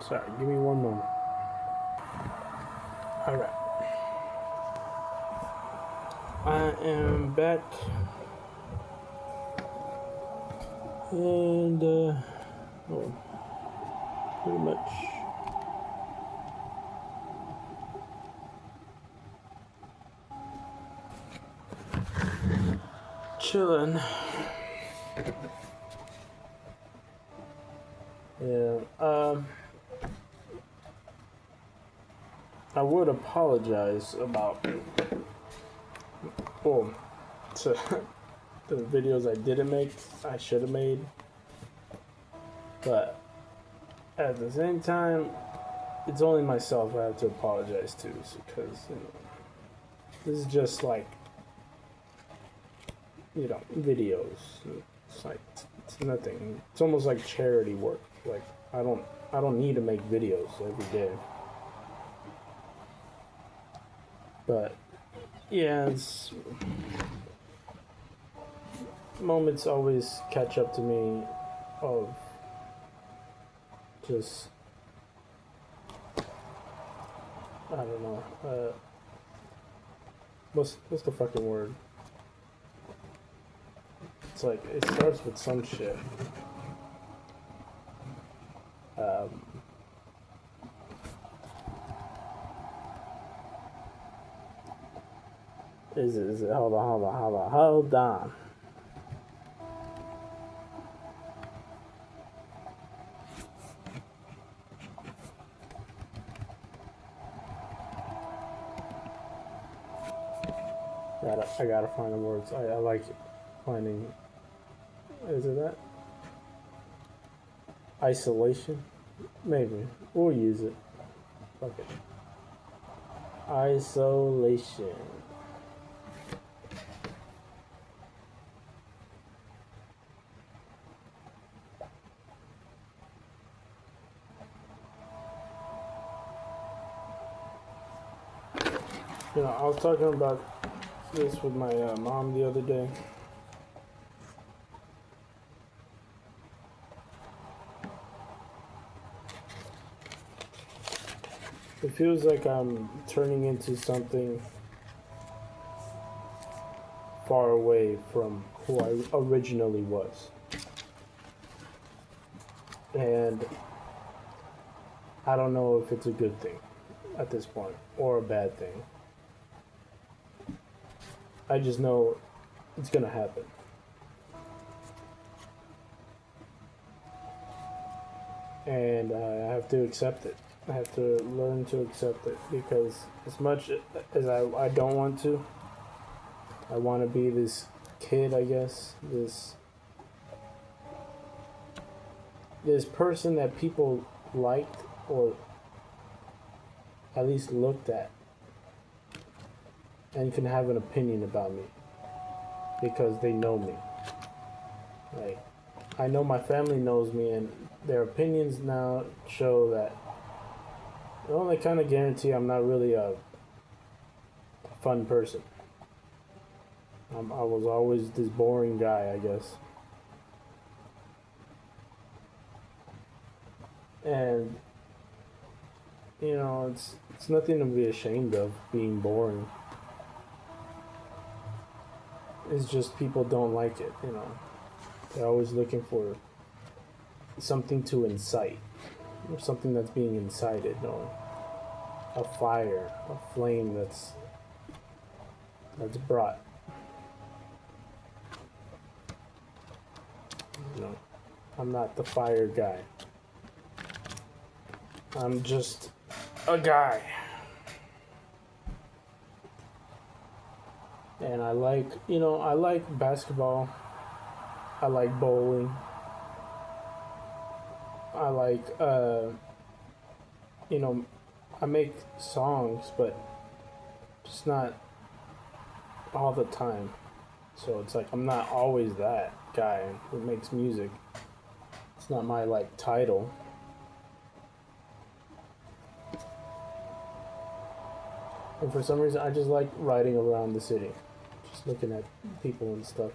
Sorry, give me one moment. Alright. I am back. And, pretty much. Chilling. Yeah, I would apologize about, well, to the videos I didn't make, I should have made. But at the same time, it's only myself I have to apologize to, because, this is just like, videos. It's like, it's nothing. It's almost like charity work. Like, I don't need to make videos every day. But yeah, it's moments always catch up to me of just, I don't know, what's the fucking word? It's like, it starts with some shit. Is it, hold on. I gotta find the words. I like finding, is it that? Isolation? Maybe. We'll use it. Fuck it. Isolation. I was talking about this with my mom the other day. It feels like I'm turning into something far away from who I originally was. And I don't know if it's a good thing at this point or a bad thing. I just know it's gonna happen. And I have to accept it. I have to learn to accept it, because as much as I don't want to, I want to be this kid, I guess, this person that people liked, or at least looked at, and can have an opinion about me because they know me. Like, I know my family knows me, and their opinions now show that, they kind of guarantee I'm not really a fun person. I was always this boring guy, I guess. And, it's nothing to be ashamed of, being boring. It's just people don't like it, They're always looking for something to incite, or something that's being incited, or a fire, a flame that's brought. I'm not the fire guy. I'm just a guy. And I like basketball. I like bowling. I like, I make songs, but just not all the time. So it's like, I'm not always that guy who makes music. It's not my, title. And for some reason, I just like riding around the city, just looking at people and stuff.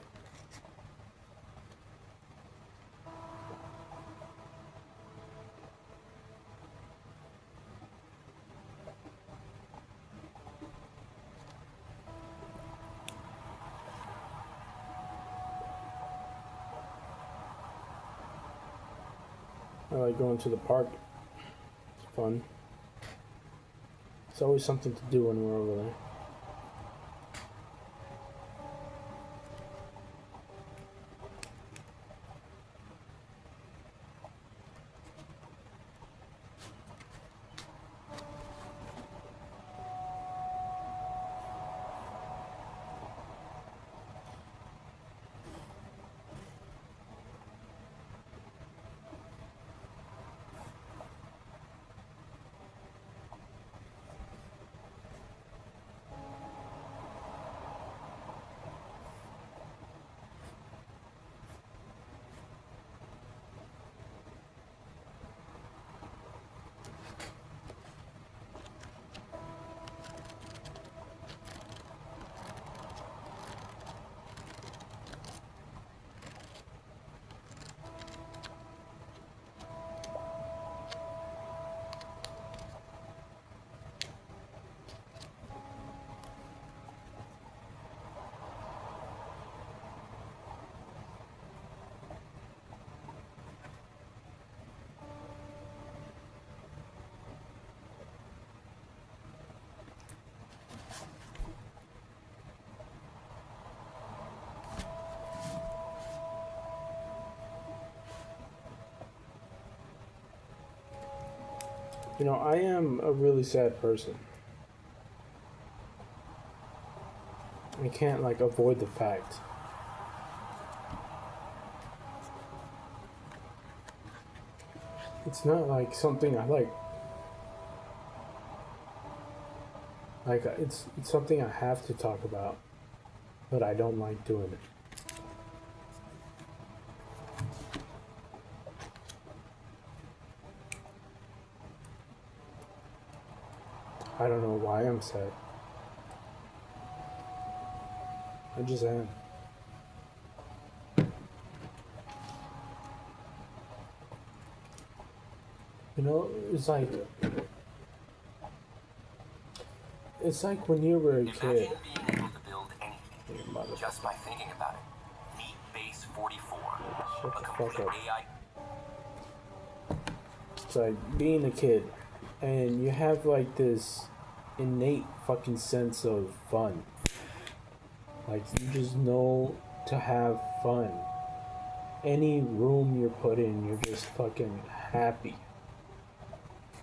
I like going to the park. It's fun. It's always something to do when we're over there. You know, I am a really sad person. I can't like avoid the fact. It's not like something I like. Like it's something I have to talk about, but I don't like doing it. I don't know why I'm sad. I just am. You know, it's like when you were a kid. Imagine being able to build anything just by thinking about it. Meet Base 44, Shut a the complete fuck up. AI. It's like being a kid, and you have like this innate fucking sense of fun. Like you just know to have fun. Any room you're put in, you're just fucking happy.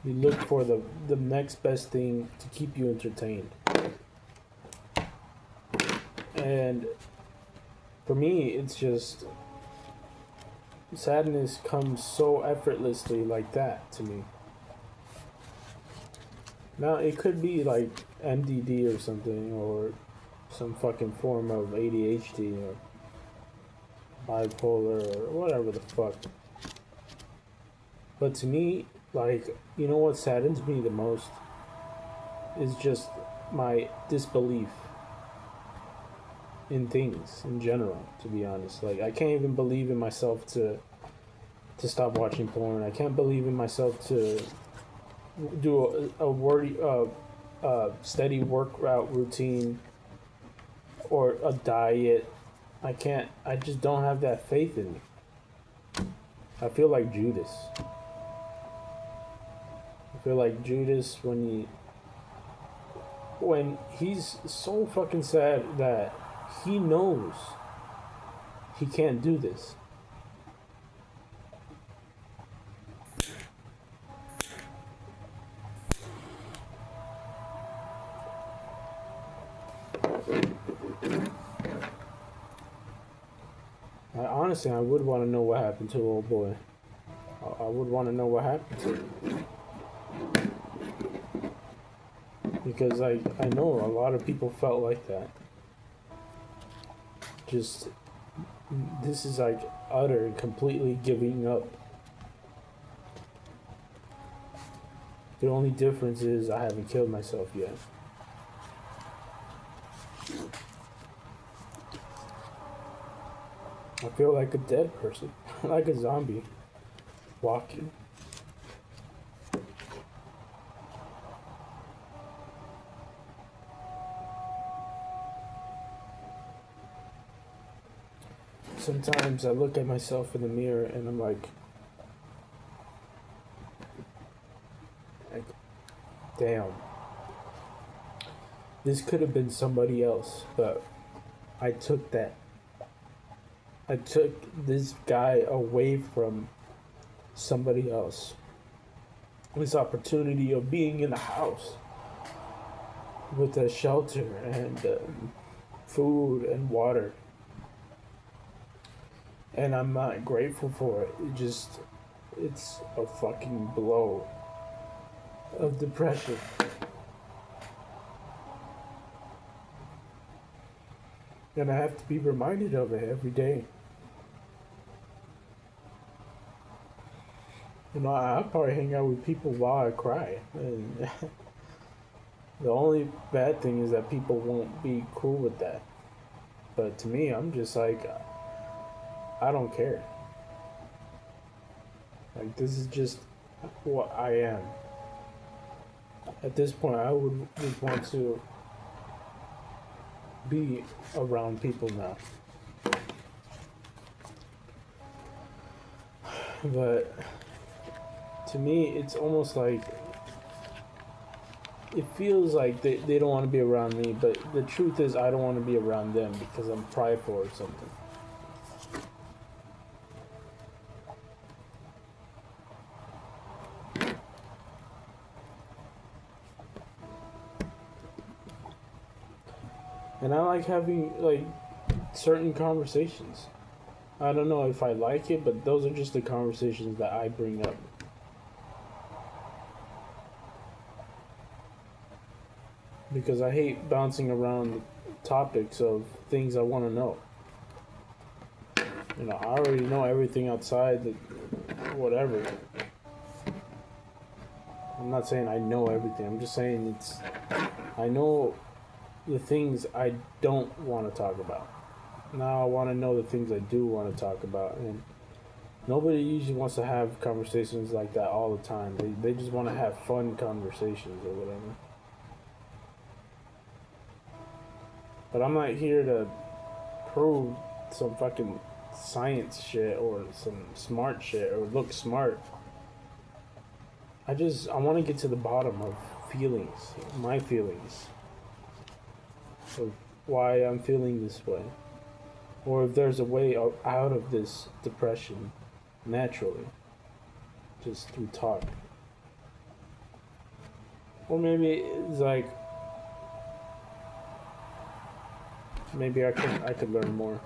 You look for the next best thing to keep you entertained. And for me, it's just sadness comes so effortlessly like that to me. Now it could be like MDD or something, or some fucking form of ADHD or bipolar or whatever the fuck. But to me, like, you know what saddens me the most is just my disbelief in things in general, to be honest. Like I can't even believe in myself to stop watching porn. I can't believe in myself to do a steady workout routine or a diet. I can't. I just don't have that faith in me. I feel like Judas. I feel like Judas when he's so fucking sad that he knows he can't do this. Honestly, I would want to know what happened to old boy. I would want to know what happened to him. Because I know a lot of people felt like that. Just, this is like utter and completely giving up. The only difference is I haven't killed myself yet. I feel like a dead person, like a zombie walking. Sometimes I look at myself in the mirror and I'm like, damn, this could have been somebody else, but I took that. I took this guy away from somebody else. This opportunity of being in a house with a shelter and food and water. And I'm not grateful for it. It's a fucking blow of depression. And I have to be reminded of it every day. You know, I probably hang out with people while I cry. And the only bad thing is that people won't be cool with that. But to me, I'm just like, I don't care. Like, this is just what I am. At this point, I would want to be around people now. But to me, it's almost like it feels like they don't want to be around me, but the truth is I don't want to be around them because I'm prideful or something. And I like having like certain conversations. I don't know if I like it, but those are just the conversations that I bring up. Because I hate bouncing around topics of things I want to know. You know, I already know everything outside the whatever. I'm not saying I know everything. I'm just saying I know the things I don't want to talk about. Now I want to know the things I do want to talk about, and nobody usually wants to have conversations like that all the time. They just want to have fun conversations or whatever. But I'm not here to prove some fucking science shit or some smart shit or look smart. I want to get to the bottom of feelings, my feelings, of why I'm feeling this way, or if there's a way out of this depression naturally, just through talk. Or maybe it's like, maybe I could learn more.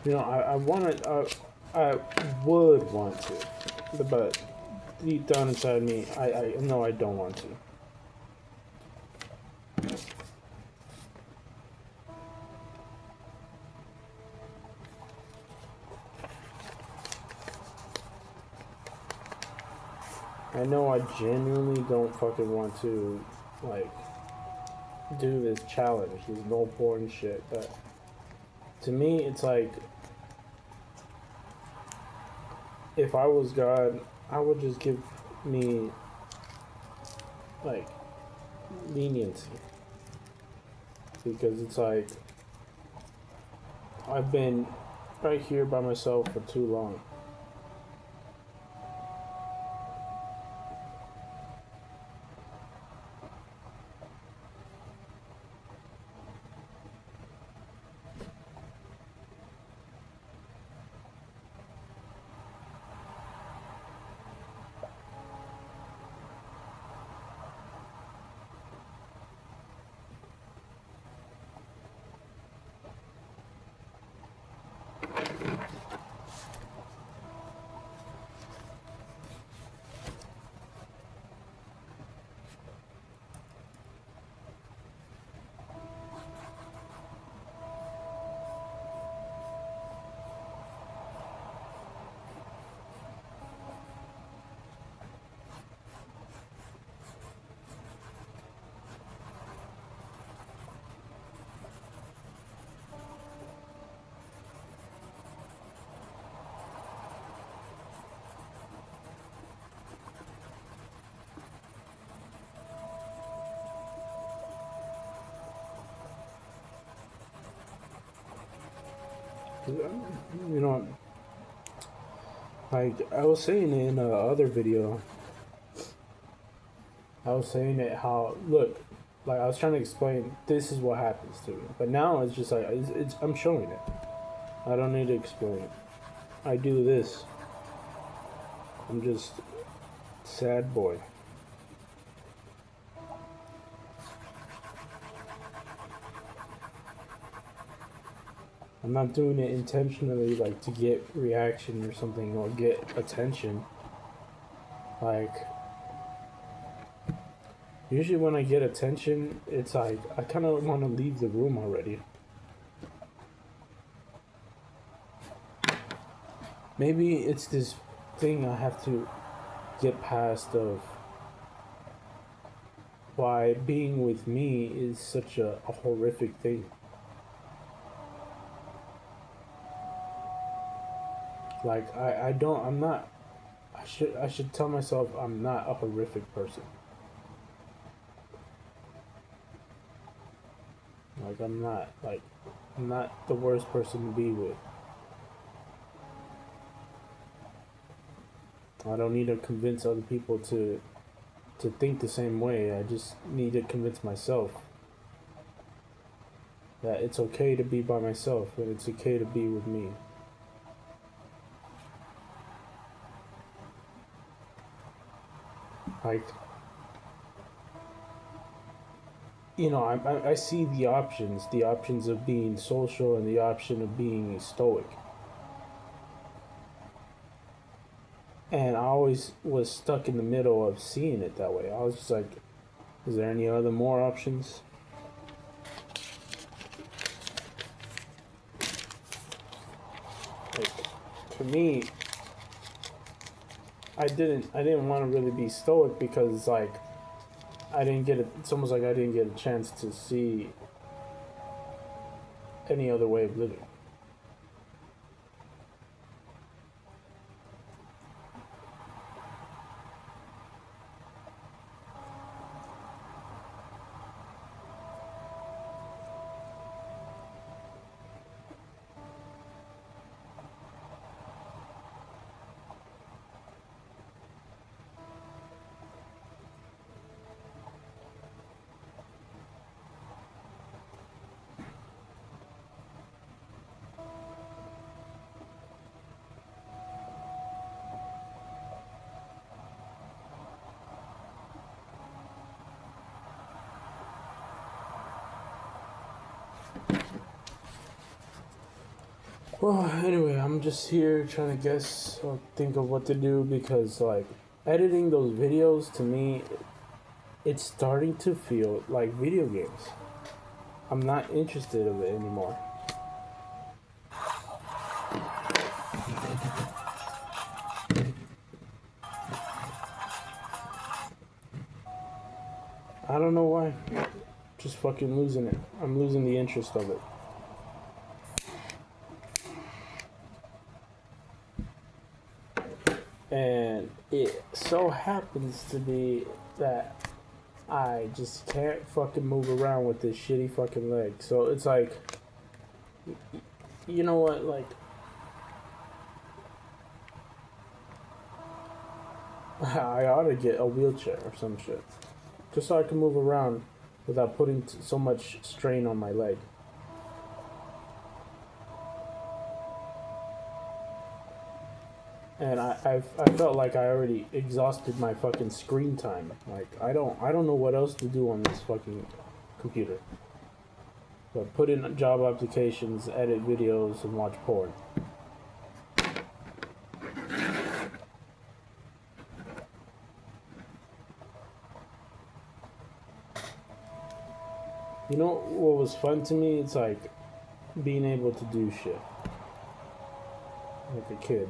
You know, I would want to, but deep down inside me, I know I don't want to. I know I genuinely don't fucking want to, like, do this challenge, this no porn shit, but to me, it's like, if I was God, I would just give me, like, leniency. Because it's like, I've been right here by myself for too long. You know, like I was saying in a other video, I was saying it how look, like I was trying to explain this is what happens to me, but now it's just like it's I'm showing it. I don't need to explain it. I do this. I'm just sad boy. I'm not doing it intentionally, like to get reaction or something or get attention. Like, usually when I get attention, it's like I kind of want to leave the room already. Maybe it's this thing I have to get past of why being with me is such a horrific thing. Like I'm not I should tell myself I'm not a horrific person. Like I'm not the worst person to be with. I don't need to convince other people to think the same way. I just need to convince myself that it's okay to be by myself and it's okay to be with me. Like, you know, I see the options of being social and the option of being stoic. And I always was stuck in the middle of seeing it that way. I was just like, is there any other more options? Like, for me, I didn't want to really be stoic because like I didn't get it. It's almost like I didn't get a chance to see any other way of living. Well, anyway, I'm just here trying to guess or think of what to do because, like, editing those videos to me, it's starting to feel like video games. I'm not interested in it anymore. I don't know why. Just fucking losing it. I'm losing the interest of it. And it so happens to be that I just can't fucking move around with this shitty fucking leg. So it's like, you know what, like, I ought to get a wheelchair or some shit. Just so I can move around without putting so much strain on my leg. And I felt like I already exhausted my fucking screen time. Like I don't know what else to do on this fucking computer. But put in job applications, edit videos, and watch porn. You know what was fun to me? It's like being able to do shit. Like a kid.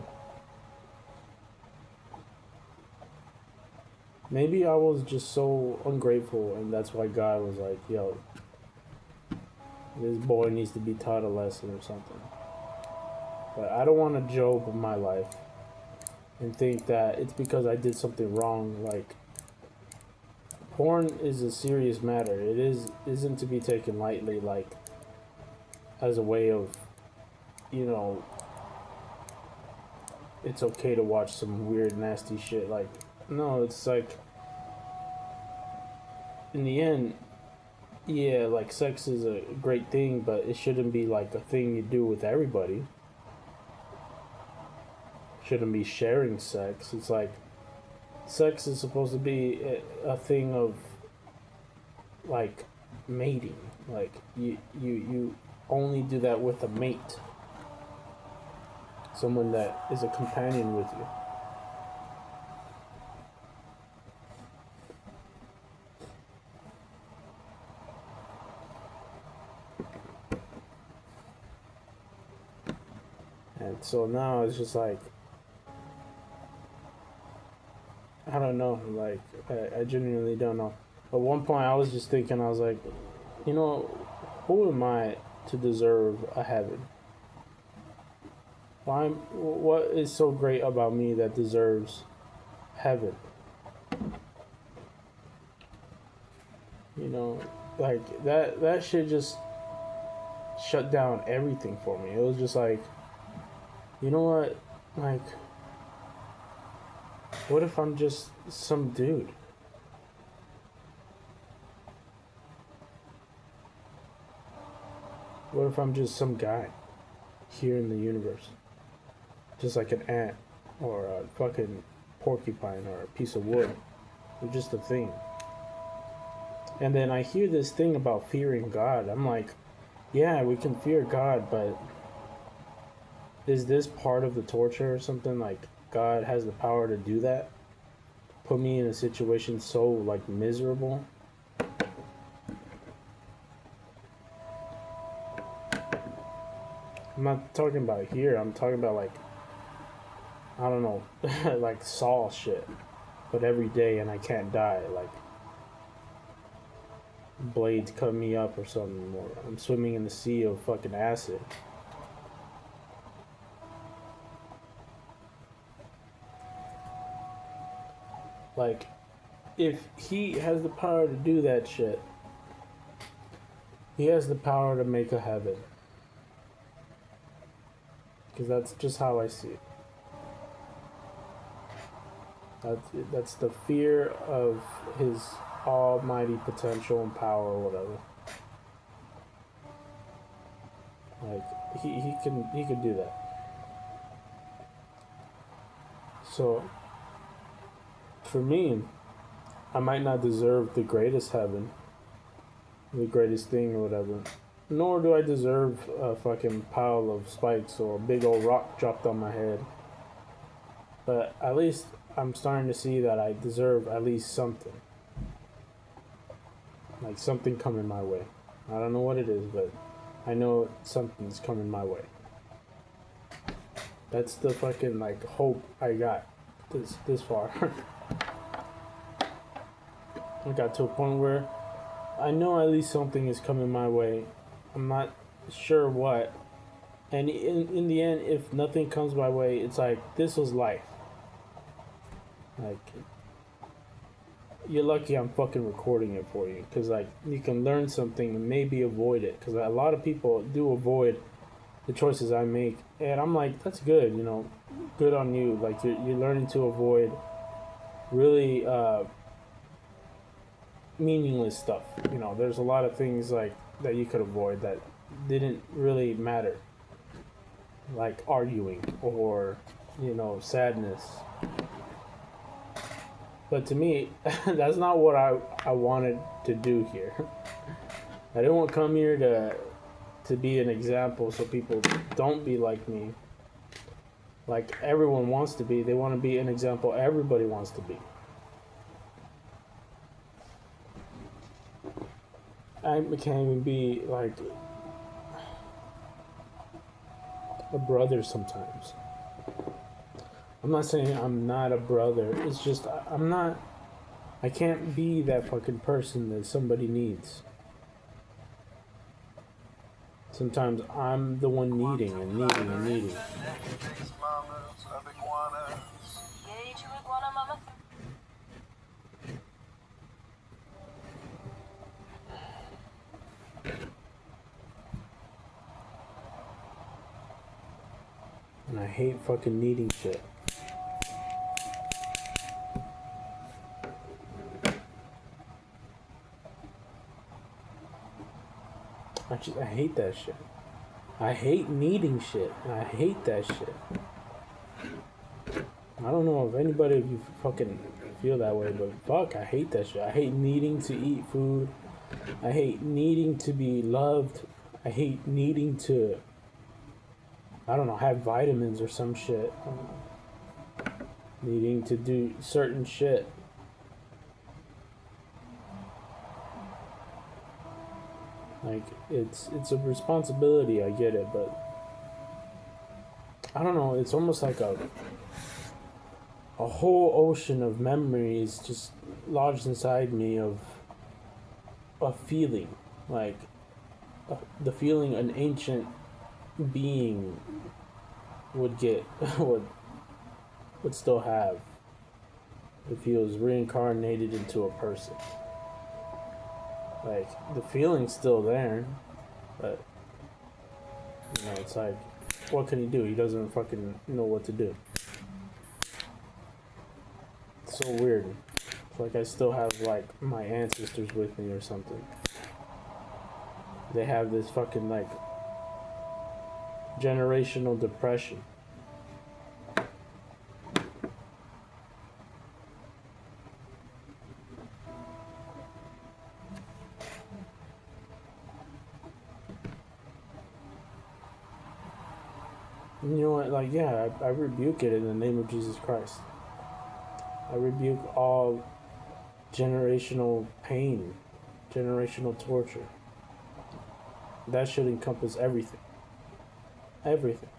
Maybe I was just so ungrateful, and that's why God was like, yo, this boy needs to be taught a lesson or something. But I don't want to Job my life and think that it's because I did something wrong. Like, porn is a serious matter. Isn't to be taken lightly, like, as a way of you know, it's okay to watch some weird, nasty shit. Like, no, it's like, in the end, yeah, like sex is a great thing, but it shouldn't be like a thing you do with everybody. Shouldn't be sharing sex. It's like, sex is supposed to be a thing of like mating. Like you only do that with a mate, someone that is a companion with you. And so now it's just like, I don't know. Like, I genuinely don't know. At one point, I was just thinking, I was like, you know, who am I to deserve a heaven? What is so great about me that deserves heaven? You know, like that shit just shut down everything for me. It was just like, you know what? Like, what if I'm just some dude? What if I'm just some guy here in the universe? Just like an ant or a fucking porcupine or a piece of wood. You're just a thing. And then I hear this thing about fearing God. I'm like, yeah, we can fear God, but is this part of the torture or something? Like, God has the power to do that? Put me in a situation so, like, miserable? I'm not talking about here. I'm talking about, like, I don't know, like Saul shit. But every day and I can't die. Like, blades cut me up or something. Or I'm swimming in the sea of fucking acid. Like, if he has the power to do that shit, he has the power to make a heaven. Because that's just how I see it. That's the fear of his almighty potential and power or whatever. Like, he can do that. So for me, I might not deserve the greatest heaven, the greatest thing or whatever. Nor do I deserve a fucking pile of spikes or a big old rock dropped on my head. But at least I'm starting to see that I deserve at least something. Like, something coming my way. I don't know what it is, but I know something's coming my way. That's the fucking, like, hope I got this far. I got to a point where I know at least something is coming my way. I'm not sure what. And in the end, if nothing comes my way, it's like, this was life. Like, you're lucky I'm fucking recording it for you. Because, like, you can learn something and maybe avoid it. Because a lot of people do avoid the choices I make. And I'm like, that's good, you know. Good on you. Like, you're learning to avoid really meaningless stuff. You know, there's a lot of things, like, that you could avoid that didn't really matter. Like arguing or, you know, sadness. But to me, that's not what I wanted to do here. I didn't want to come here to be an example so people don't be like me. Like everyone wants to be. They want to be an example everybody wants to be. I can't even be like a brother sometimes. I'm not saying I'm not a brother. It's just I can't be that fucking person that somebody needs. Sometimes I'm the one needing and needing and needing. And I hate fucking needing shit. I hate that shit. I hate needing shit. I hate that shit. I don't know if anybody of you fucking feel that way, but fuck, I hate that shit. I hate needing to eat food. I hate needing to be loved. I hate needing to, I don't know, have vitamins or some shit. Needing to do certain shit. Like, it's a responsibility, I get it, but I don't know, it's almost like a whole ocean of memories just lodged inside me of a feeling, like the feeling an ancient being would get, would still have if he was reincarnated into a person. Like, the feeling's still there, but, you know, it's like, what can he do? He doesn't fucking know what to do. It's so weird. It's like I still have, like, my ancestors with me or something. They have this fucking, like, generational depression. You know what, like, yeah, I rebuke it in the name of Jesus Christ. I rebuke all generational pain, generational torture. That should encompass everything. Everything.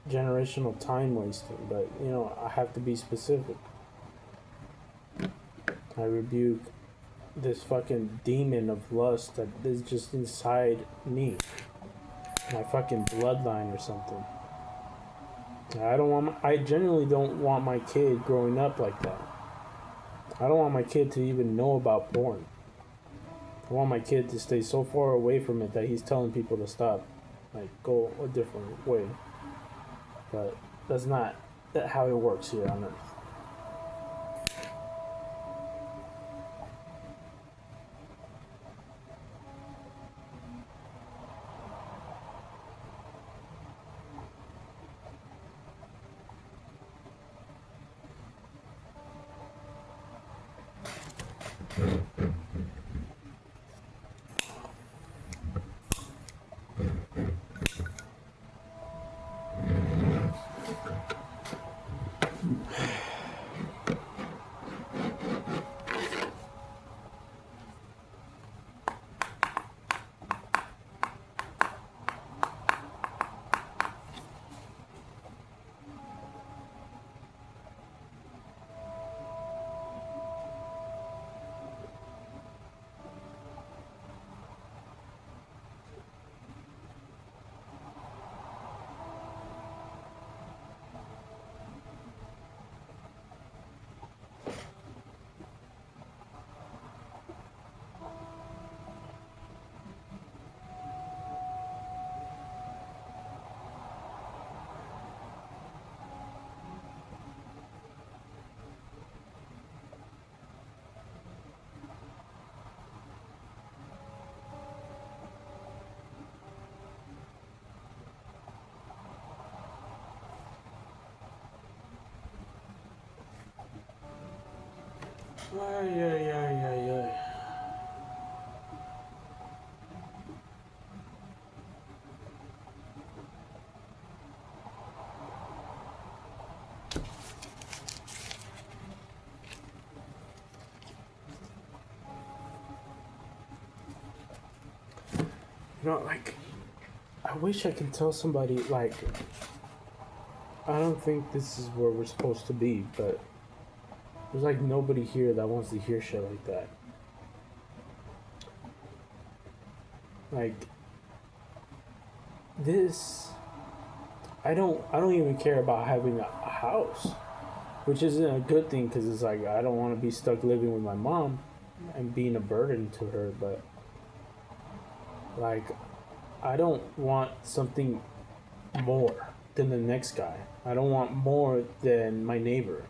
Generational time wasting, but, you know, I have to be specific. I rebuke this fucking demon of lust that is just inside me. My fucking bloodline or something. I genuinely don't want my kid growing up like that. I don't want my kid to even know about porn. I want my kid to stay so far away from it that he's telling people to stop. Like, go a different way. But that's not how it works here on Earth. Ay, ay, ay, ay, ay. You know, like, I wish I could tell somebody, like, I don't think this is where we're supposed to be, but there's, like, nobody here that wants to hear shit like that. Like, this, I don't even care about having a house, which isn't a good thing, because it's like, I don't want to be stuck living with my mom and being a burden to her, but, like, I don't want something more than the next guy. I don't want more than my neighbor.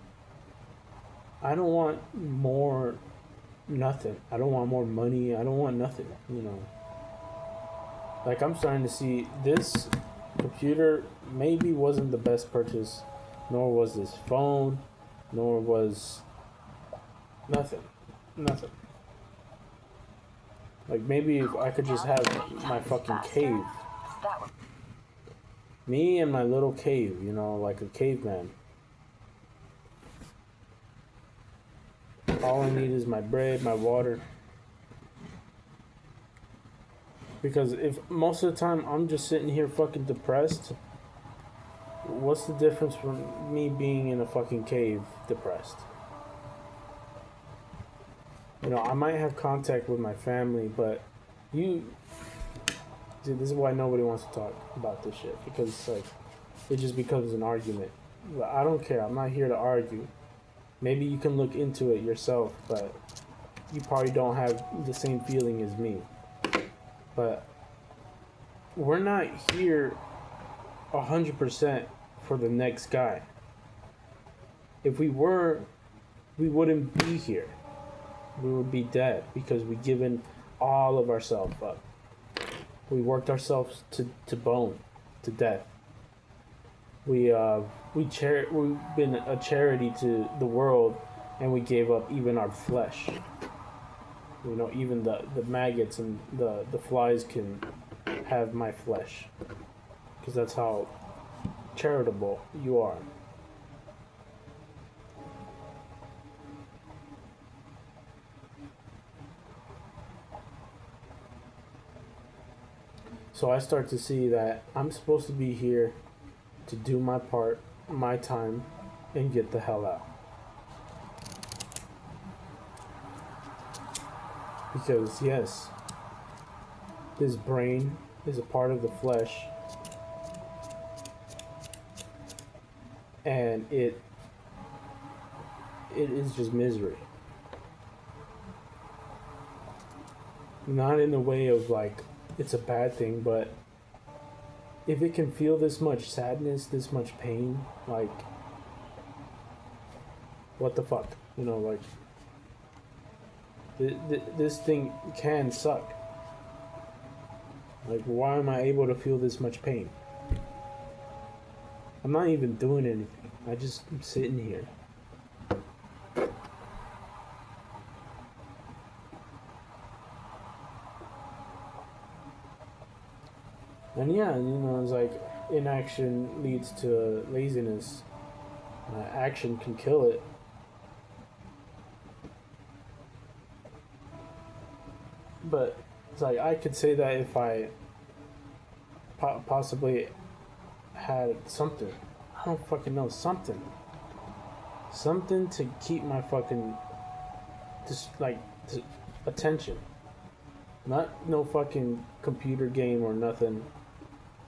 I don't want more nothing. I don't want more money. I don't want nothing, you know. Like, I'm starting to see this computer maybe wasn't the best purchase, nor was this phone, nor was nothing. Nothing. Like, maybe if I could just have my fucking cave. Me and my little cave, you know, like a caveman. All I need is my bread, my water. Because if most of the time I'm just sitting here fucking depressed, what's the difference from me being in a fucking cave depressed? You know, I might have contact with my family, but see, this is why nobody wants to talk about this shit, because it's like, it just becomes an argument. But I don't care. I'm not here to argue. Maybe you can look into it yourself, but you probably don't have the same feeling as me. But we're not here 100% for the next guy. If we were, we wouldn't be here. We would be dead because we've given all of ourselves up. We worked ourselves to bone, to death. We've been a charity to the world, and we gave up even our flesh. You know, even the maggots and the flies can have my flesh, because that's how charitable you are. So I start to see that I'm supposed to be here to do my part, my time, and get the hell out. Because yes, this brain is a part of the flesh, and it is just misery. Not in the way of like it's a bad thing, but if it can feel this much sadness, this much pain, like, what the fuck, you know, like, this thing can suck. Like, why am I able to feel this much pain? I'm not even doing anything. I just am sitting here. And yeah, you know, it's like inaction leads to laziness. Action can kill it. But it's like, I could say that if I possibly had something. I don't fucking know. Something to keep my fucking attention. Not no fucking computer game or nothing.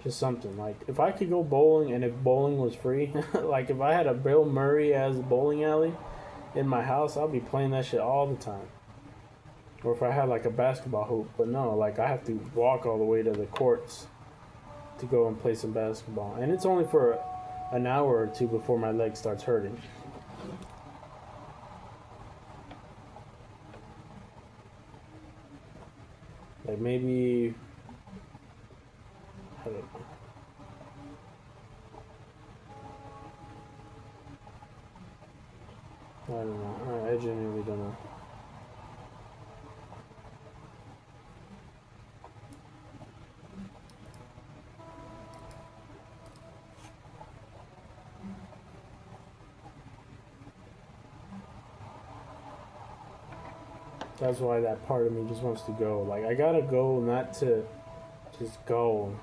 Just something. Like, if I could go bowling, and if bowling was free, like if I had a Bill Murray as bowling alley in my house, I'd be playing that shit all the time. Or if I had like a basketball hoop, but no, like I have to walk all the way to the courts to go and play some basketball. And it's only for an hour or two before my leg starts hurting. Like maybe, I don't know. I don't know. I genuinely don't know. That's why that part of me just wants to go. Like, I gotta go, not to just go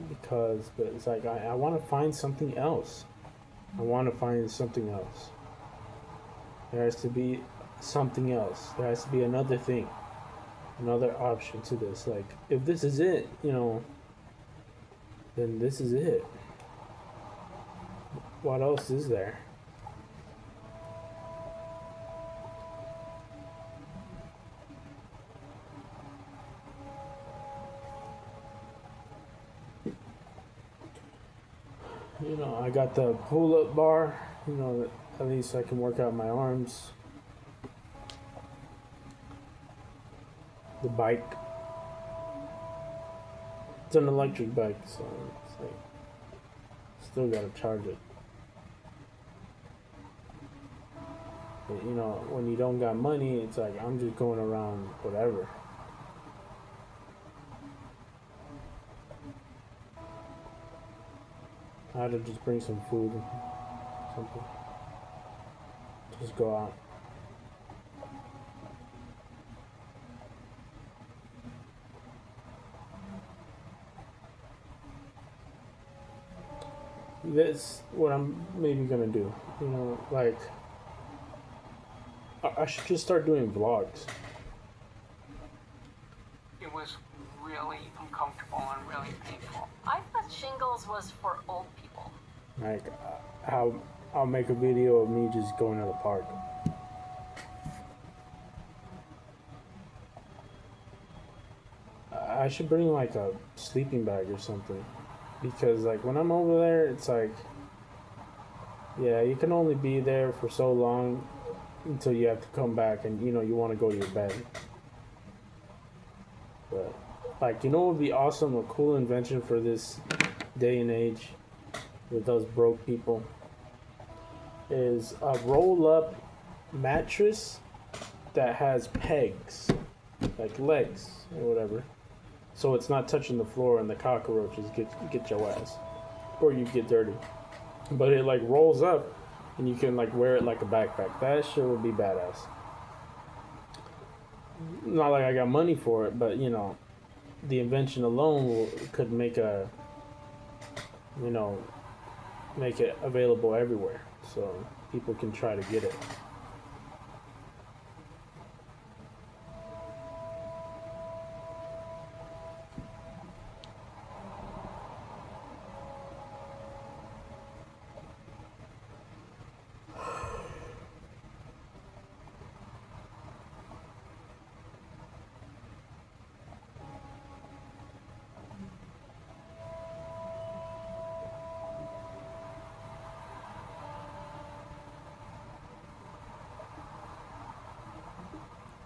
because, but it's like I want to find something else. I want to find something else. There has to be something else. There has to be another thing, another option to this. Like, if this is it, you know, then this is it. What else is there? You know, I got the pull-up bar. You know, at least I can work out my arms. The bike. It's an electric bike, so it's like still gotta charge it. But, you know, when you don't got money, it's like I'm just going around whatever. I had to just bring some food or something. Just go out. That's what I'm maybe gonna do. You know, like I should just start doing vlogs. It was really uncomfortable and really painful. I thought shingles was for old people. Like how I'll make a video of me just going to the park. I should bring like a sleeping bag or something, because like when I'm over there, it's like, yeah, you can only be there for so long until you have to come back, and you know you want to go to your bed. But like, you know what would be awesome, a cool invention for this day and age with us broke people, is a roll-up mattress that has pegs, like legs or whatever, so it's not touching the floor and the cockroaches get your ass, or you get dirty. But it like rolls up, and you can like wear it like a backpack. That shit would be badass. Not like I got money for it, but you know, the invention alone could make a, you know, make it available everywhere, so people can try to get it.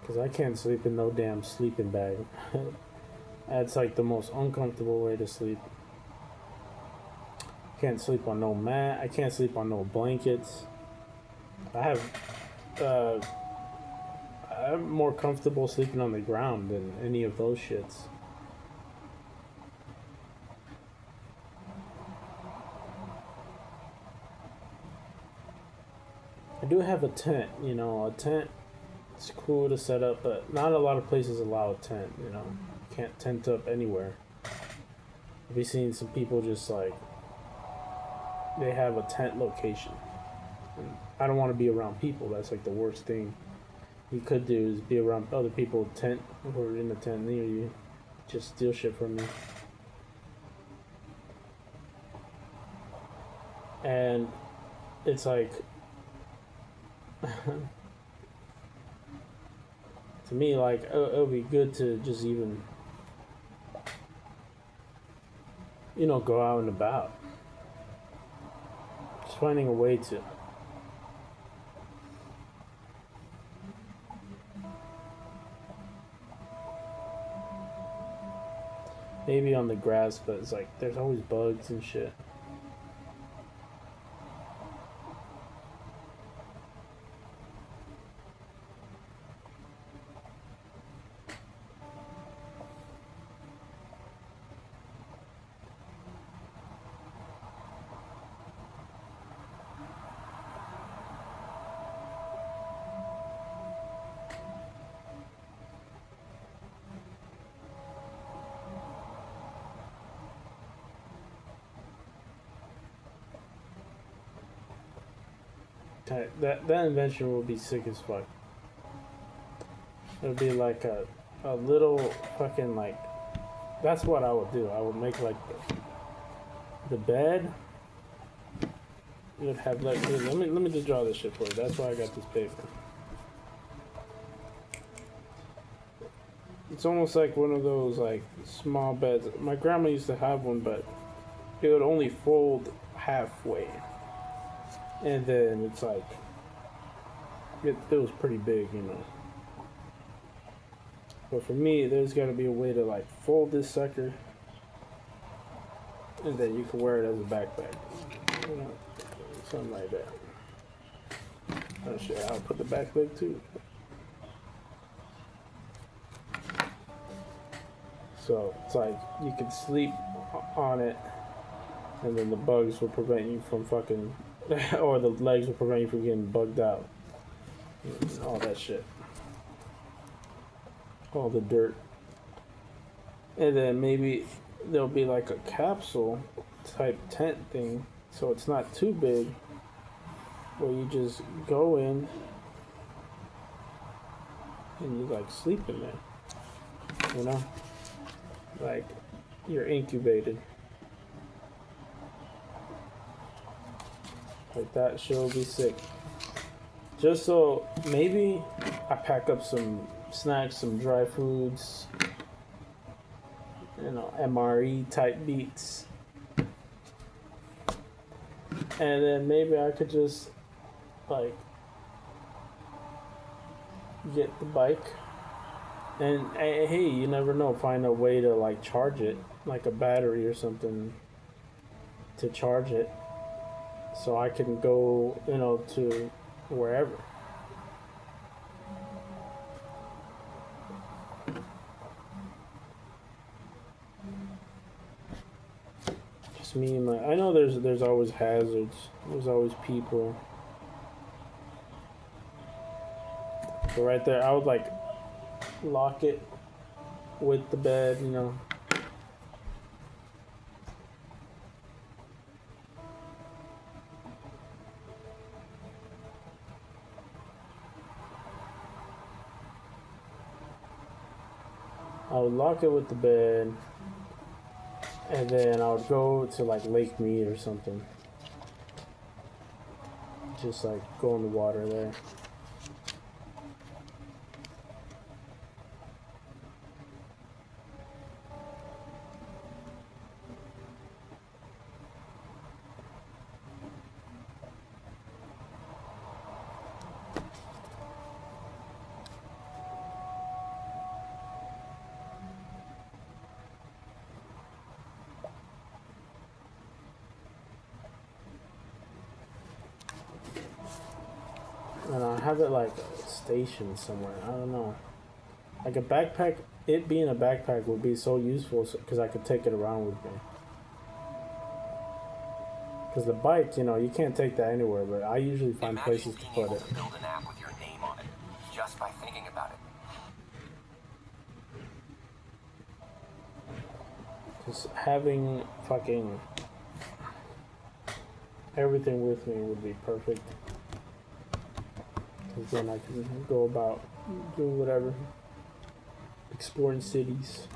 Because I can't sleep in no damn sleeping bag. That's like the most uncomfortable way to sleep. Can't sleep on no mat. I can't sleep on no blankets. Uh, I'm more comfortable sleeping on the ground than any of those shits. I do have a tent, you know, a tent. It's cool to set up, but not a lot of places allow a tent, you know. You can't tent up anywhere. I've been seeing some people just like, they have a tent location. And I don't want to be around people. That's like the worst thing you could do, is be around other people tent who are in the tent near you. Just steal shit from you. And it's like, to me, like, it would be good to just even, you know, go out and about. Just finding a way to. Maybe on the grass, but it's like, there's always bugs and shit. That invention will be sick as fuck. It'll be like a little fucking like. That's what I would do. I would make like the bed. It would have like. Here, let me just draw this shit for you. That's why I got this paper. It's almost like one of those like small beds. My grandma used to have one, but it would only fold halfway, and then it's like it was pretty big, you know. But for me, there's got to be a way to like fold this sucker, and then you can wear it as a backpack, you know, something like that. Oh shit, I'll put the back leg too. So it's like you can sleep on it, and then the bugs will prevent you from fucking, or the legs will prevent you from getting bugged out. And all that shit. All the dirt. And then maybe there'll be like a capsule type tent thing, so it's not too big, where you just go in and you like sleep in there, you know, like you're incubated. Like that shit will be sick. Just so maybe I pack up some snacks, some dry foods, you know, MRE type beats, and then maybe I could just like get the bike, and hey, you never know, find a way to like charge it, like a battery or something to charge it, so I can go, you know, to wherever. Just me and my, I know there's always hazards, there's always people. But right there, I would like lock it with the bed, you know. I would lock it with the bed, and then I would go to like Lake Mead or something. Just like go in the water there. And I have it like stationed somewhere. I don't know. Like a backpack, it being a backpack would be so useful because I could take it around with me. Because the bike, you know, you can't take that anywhere, but I usually find places to put it. Build an app with your name on it just by thinking about it. Just having fucking everything with me would be perfect. Because then I can go about doing whatever. Exploring cities.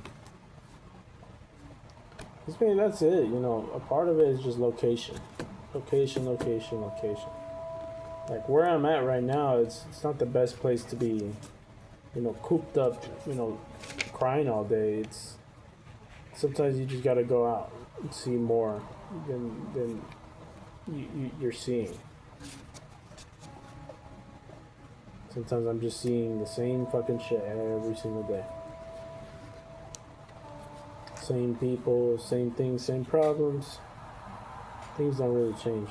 Because maybe that's it, you know. A part of it is just location. Location, location, location. Like where I'm at right now, it's not the best place to be, you know, cooped up, you know, crying all day. It's sometimes you just gotta go out and see more than you're seeing. Sometimes I'm just seeing the same fucking shit every single day. Same people, same things, same problems. Things don't really change.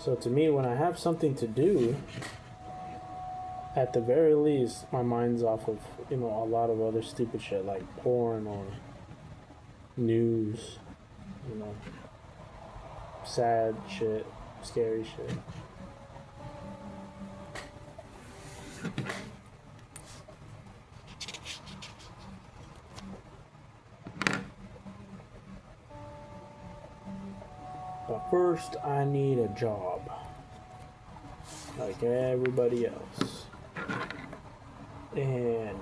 So to me, when I have something to do, at the very least, my mind's off of, you know, a lot of other stupid shit like porn or news, you know, sad shit, scary shit. But first, I need a job, like everybody else, and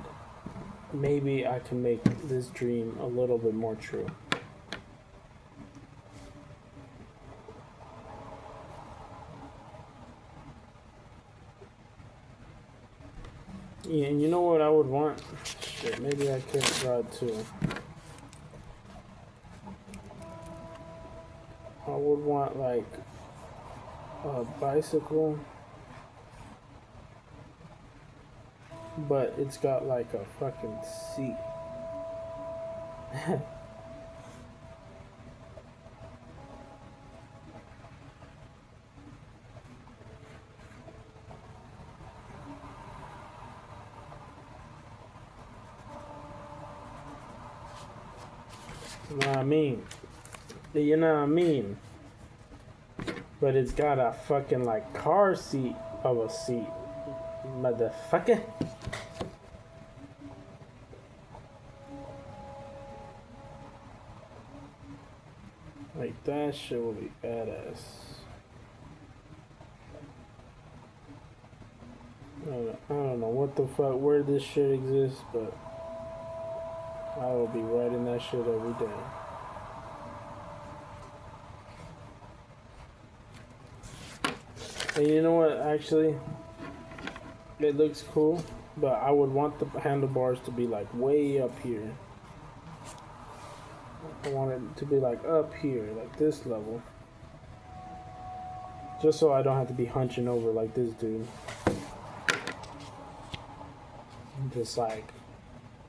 maybe I can make this dream a little bit more true. Yeah, and you know what I would want? Shit, maybe I could ride too. I would want like a bicycle, but it's got like a fucking seat. You know what I mean? You know what I mean? But it's got a fucking like car seat of a seat. Motherfucker. Like that shit would be badass. I don't know what the fuck, where this shit exists, but I will be riding that shit every day. And you know what, actually, it looks cool, but I would want the handlebars to be like way up here. I want it to be like up here, like this level. Just so I don't have to be hunching over like this dude. Just like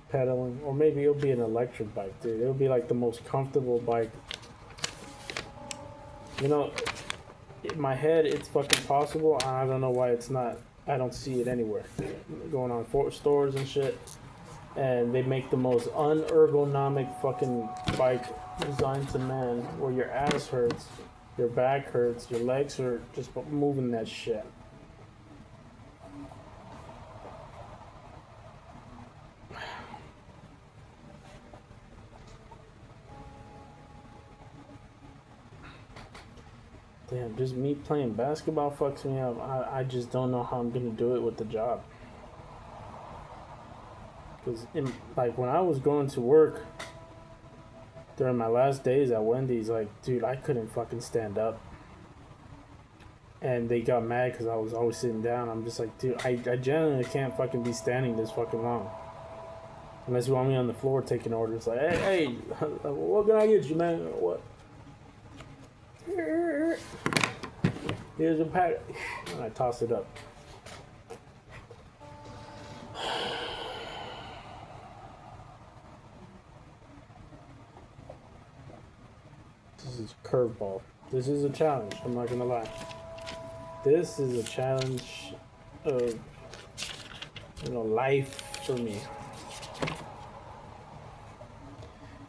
pedaling. Or maybe it'll be an electric bike, dude. It'll be like the most comfortable bike. You know, in my head, it's fucking possible. I don't know why it's not. I don't see it anywhere. Going on stores and shit. And they make the most unergonomic fucking bike designed to man, where your ass hurts, your back hurts, your legs hurt just moving that shit. Damn, just me playing basketball fucks me up. I just don't know how I'm gonna do it with the job. Because, like, when I was going to work during my last days at Wendy's, like, dude, I couldn't fucking stand up. And they got mad because I was always sitting down. I'm just like, dude, I genuinely can't fucking be standing this fucking long. Unless you want me on the floor taking orders. Like, hey, what can I get you, man? What? Here's a pack. And I toss it up. This is a curveball. This is a challenge. I'm not gonna lie. This is a challenge of, life for me.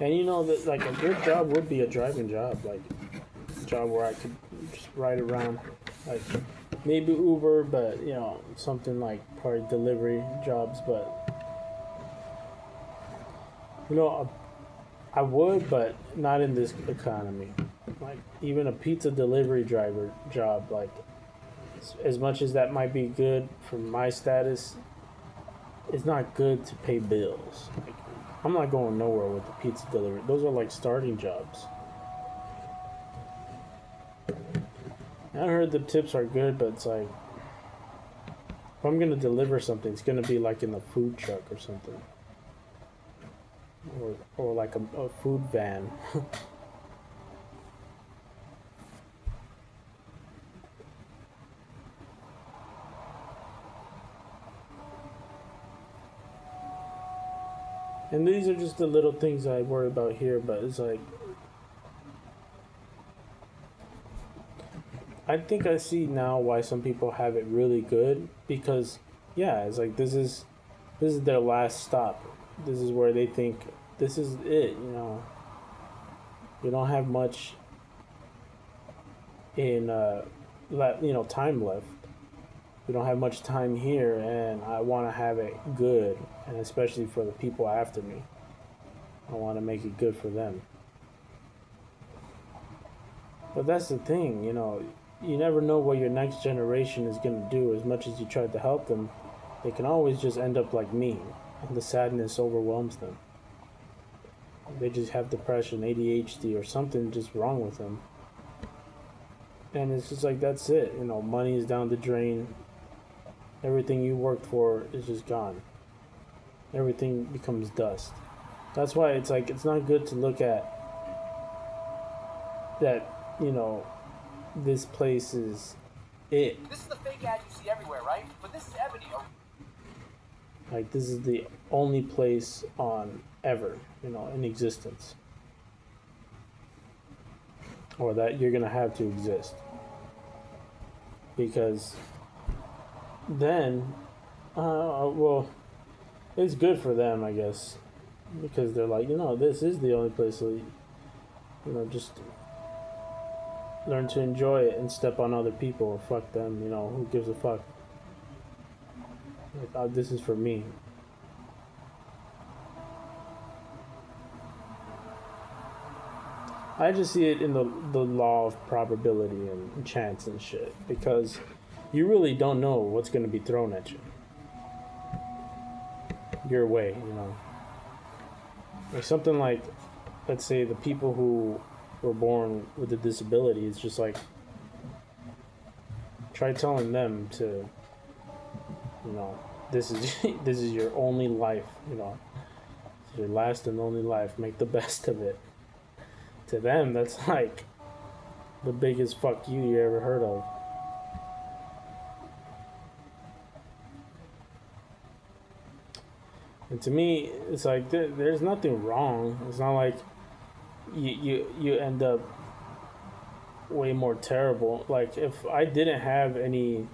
And you know that, like, a good job would be a driving job, like a job where I could just ride around, like maybe Uber, but something like probably delivery jobs. But I would, but not in this economy. Like even a pizza delivery driver job, like as much as that might be good for my status, it's not good to pay bills. Like, I'm not going nowhere with the pizza delivery. Those are like starting jobs. I heard the tips are good, but it's like, if I'm gonna deliver something, it's gonna be like in the food truck or something, or like a food van. And these are just the little things I worry about here, but it's like, I think I see now why some people have it really good, because it's like this is their last stop. This is where they think this is it, You don't have much in time left. We don't have much time here, and I want to have it good, and especially for the people after me. I want to make it good for them. But that's the thing, you never know what your next generation is going to do. As much as you try to help them, they can always just end up like me, and the sadness overwhelms them. They just have depression, ADHD, or something just wrong with them. And it's just like, that's it. Money is down the drain. Everything you worked for is just gone. Everything becomes dust. That's why it's like it's not good to look at that, you know, this place is it. This is the fake ad you see everywhere, right? But this is Ebony. Like this is the only place on ever, you know, in existence. Or that you're gonna have to exist. Because then well, it's good for them, I guess. Because they're like, you know, this is the only place, so, you know, just learn to enjoy it and step on other people, or fuck them, you know, who gives a fuck? Like, this is for me. I just see it in the law of probability and chance and shit, because you really don't know what's going to be thrown at you your way, you know. Or something like, let's say the people who were born with a disability, it's just like, try telling them to, you know, this is this is your only life, you know, it's your last and only life, make the best of it. To them, that's like the biggest fuck you ever heard of. And to me, it's like there's nothing wrong. It's not like you end up way more terrible. Like, if I didn't have any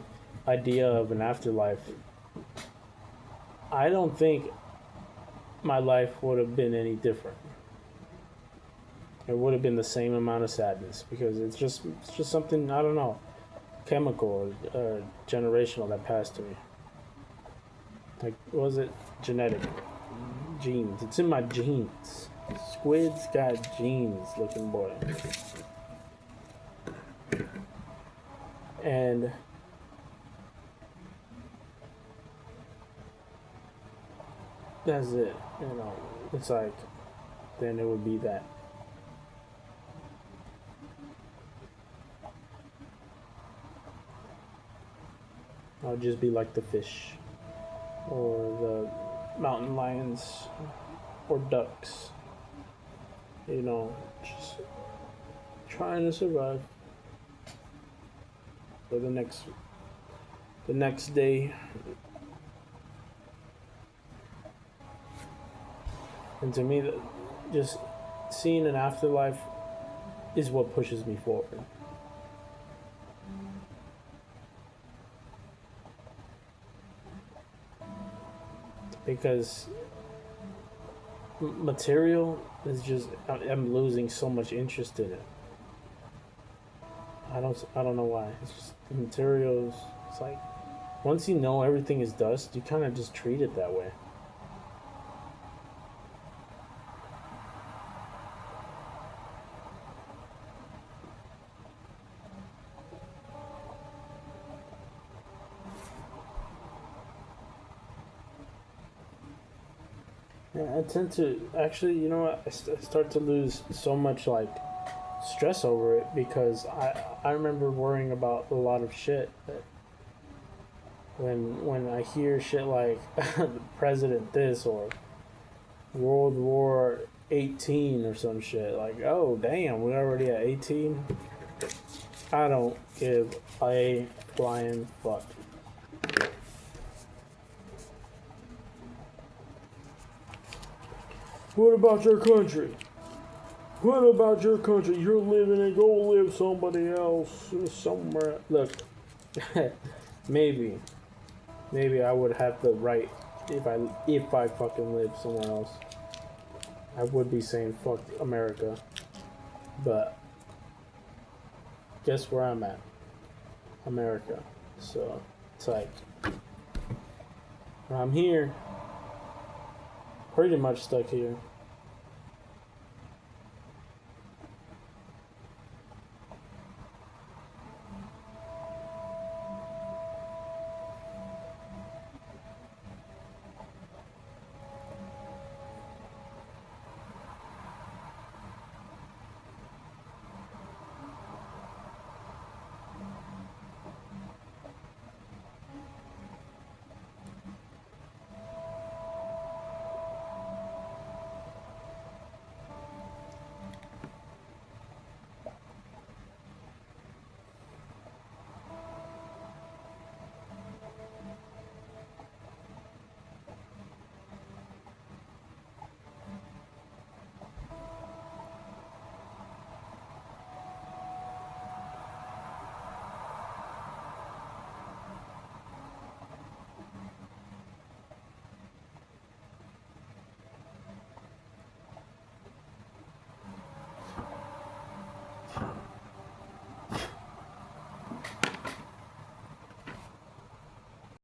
idea of an afterlife, I don't think my life would have been any different. It would have been the same amount of sadness, because it's just something, I don't know, chemical or generational that passed to me. Like, what was it? Genetic. Genes. It's in my genes. Squid's got genes, looking boy. And that's it. You know, it's like, then it would be that. I'll just be like the fish, or the mountain lions, or ducks. You know, just trying to survive for the next day. And to me, just seeing an afterlife is what pushes me forward. Because material is just, I'm losing so much interest in it. I don't know why. It's just the materials. It's like, once you know everything is dust, you kind of just treat it that way. Yeah, I tend to actually, you know what? I start to lose so much like stress over it, because I remember worrying about a lot of shit. That when I hear shit like President this, or World War 18 or some shit, like, oh damn, we're already at 18. I don't give a flying fuck. What about your country? What about your country? You're living and go live somebody else somewhere. Look, maybe I would have the right, if I fucking live somewhere else, I would be saying fuck America. But guess where I'm at? America. So it's like, I'm here. Pretty much stuck here.